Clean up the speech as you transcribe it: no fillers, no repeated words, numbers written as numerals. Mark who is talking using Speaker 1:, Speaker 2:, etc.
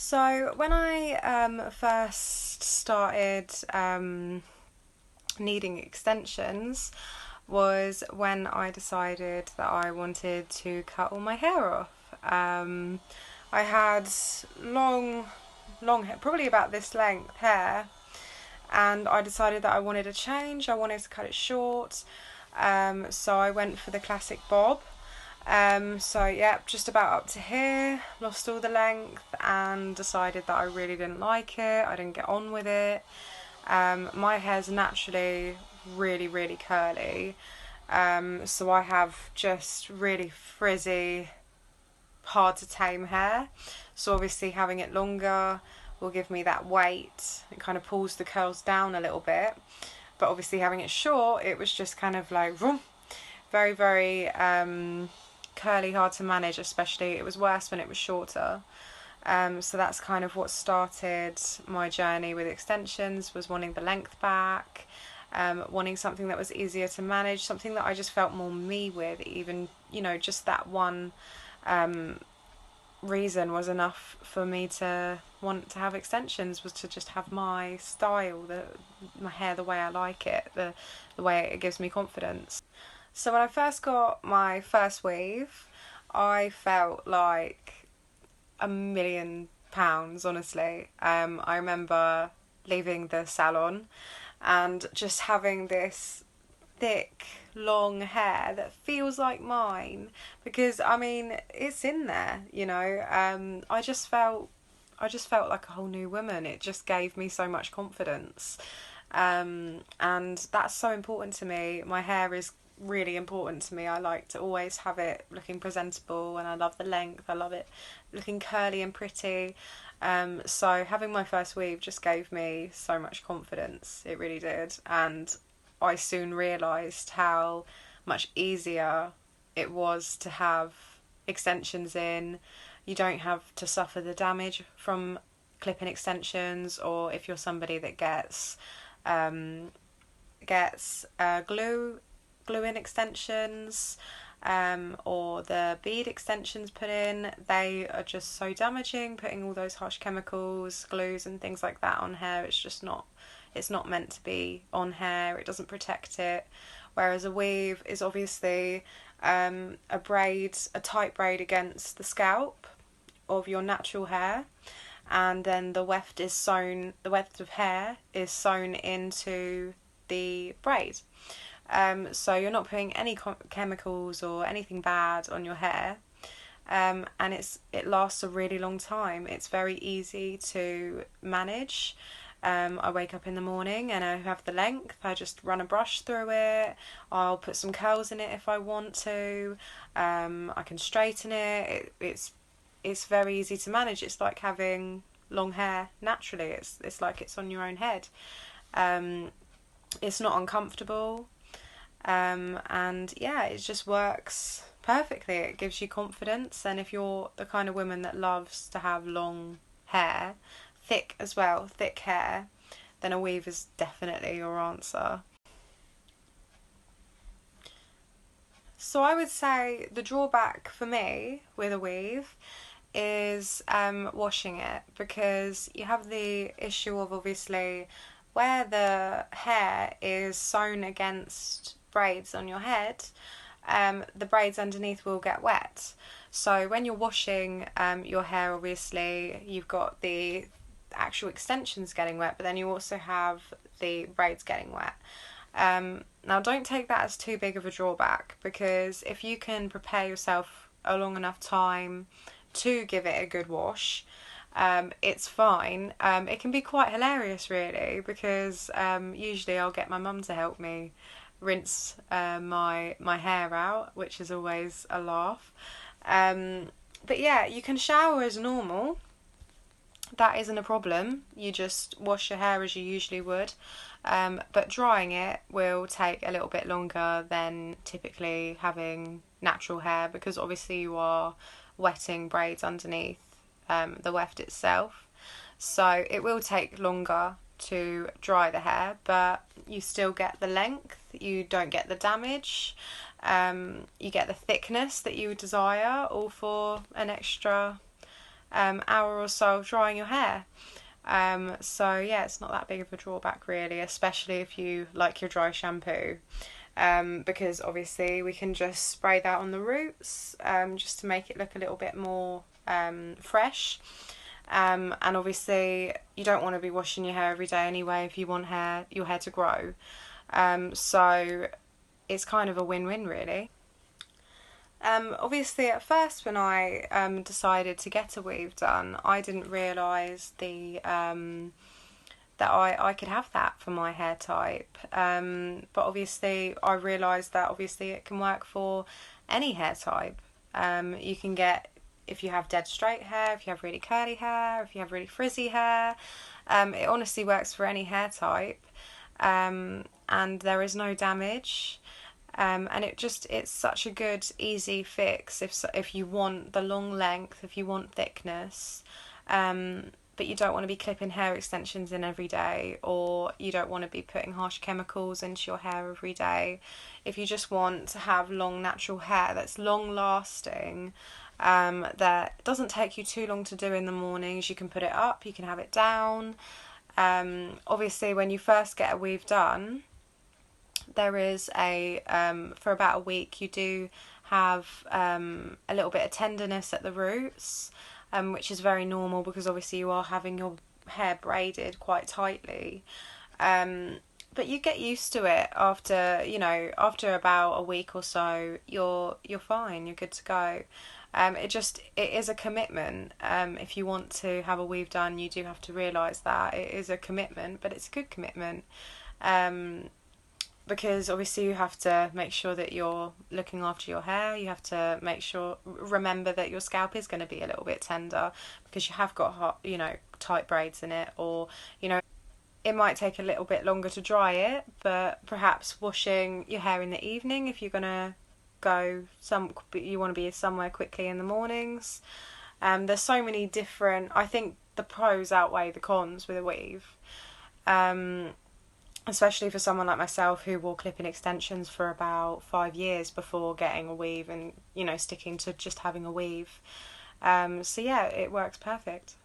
Speaker 1: So when I first started needing extensions was when I decided that I wanted to cut all my hair off. I had long hair, probably about this length hair, and I decided that I wanted a change. I wanted to cut it short, so I went for the classic bob. So yeah, just about up to here, lost all the length and decided that I really didn't like it. I didn't get on with it. My hair's naturally really curly, so I have just really frizzy, hard to tame hair. So obviously having it longer will give me that weight. It kind of pulls the curls down a little bit. But obviously having it short, it was just kind of like very curly, hard to manage. Especially it was worse when it was shorter. So that's kind of what started my journey with extensions, was wanting the length back, wanting something that was easier to manage, something that I just felt more me with. Even, just that one reason was enough for me to want to have extensions, was to just have my style, my hair the way I like it, the way it gives me confidence. So when I first got my first weave, I felt like £1,000,000, honestly. I remember leaving the salon and just having this thick, long hair that feels like mine, because it's in there, I just felt like a whole new woman. It just gave me so much confidence, and that's so important to me. My hair is really important to me. I like to always have it looking presentable, and I love the length. I love it looking curly and pretty. So having my first weave just gave me so much confidence. It really did. And I soon realised how much easier it was to have extensions in. You don't have to suffer the damage from clip-in extensions, or if you're somebody that gets glue-in extensions, or the bead extensions put in, they are just so damaging. Putting all those harsh chemicals, glues and things like that on hair, it's not meant to be on hair. It doesn't protect it. Whereas a weave is obviously a tight braid against the scalp of your natural hair, and then the weft of hair is sewn into the braid. So you're not putting any chemicals or anything bad on your hair, and it lasts a really long time. It's very easy to manage. I wake up in the morning and I have the length. I just run a brush through it. I'll put some curls in it if I want to. I can straighten it. It's very easy to manage. It's like having long hair naturally. It's like it's on your own head. It's not uncomfortable. And yeah, it just works perfectly. It gives you confidence, and if you're the kind of woman that loves to have long hair, thick hair, then a weave is definitely your answer. So I would say the drawback for me with a weave is washing it, because you have the issue of, obviously, where the hair is sewn against braids on your head, the braids underneath will get wet. So when you're washing your hair, obviously you've got the actual extensions getting wet, but then you also have the braids getting wet. Now don't take that as too big of a drawback, because if you can prepare yourself a long enough time to give it a good wash, it's fine. It can be quite hilarious, really, because usually I'll get my mum to help me rinse my hair out, which is always a laugh. But yeah, you can shower as normal. That isn't a problem. You just wash your hair as you usually would. But drying it will take a little bit longer than typically having natural hair, because obviously you are wetting braids underneath the weft itself. So it will take longer to dry the hair, but you still get the length, you don't get the damage, you get the thickness that you desire, all for an extra hour or so of drying your hair. So yeah, it's not that big of a drawback really, especially if you like your dry shampoo. Because obviously we can just spray that on the roots, just to make it look a little bit more fresh. And obviously you don't want to be washing your hair every day anyway if you want your hair to grow. So it's kind of a win-win really. Obviously, at first, when I decided to get a weave done, I didn't realise that I could have that for my hair type. But obviously, I realised that obviously it can work for any hair type. You can get, if you have dead straight hair, if you have really curly hair, if you have really frizzy hair. It honestly works for any hair type, and there is no damage. And it's such a good easy fix if you want the long length, if you want thickness, but you don't want to be clipping hair extensions in every day, or you don't want to be putting harsh chemicals into your hair every day. If you just want to have long natural hair that's long lasting, that doesn't take you too long to do in the mornings, you can put it up, you can have it down. Obviously when you first get a weave done, there is for about a week you do have a little bit of tenderness at the roots, which is very normal because obviously you are having your hair braided quite tightly. But you get used to it after about a week or so. You're fine. You're good to go. It is a commitment. If you want to have a weave done, you do have to realise that it is a commitment, but it's a good commitment. Because obviously you have to make sure that you're looking after your hair. You have to remember that your scalp is going to be a little bit tender because you have got hot, tight braids in it, or it might take a little bit longer to dry it. But perhaps washing your hair in the evening if you're gonna you want to be somewhere quickly in the mornings. There's so many different. I think the pros outweigh the cons with a weave. Especially for someone like myself who wore clip-in extensions for about 5 years before getting a weave and sticking to just having a weave. So yeah, it works perfect.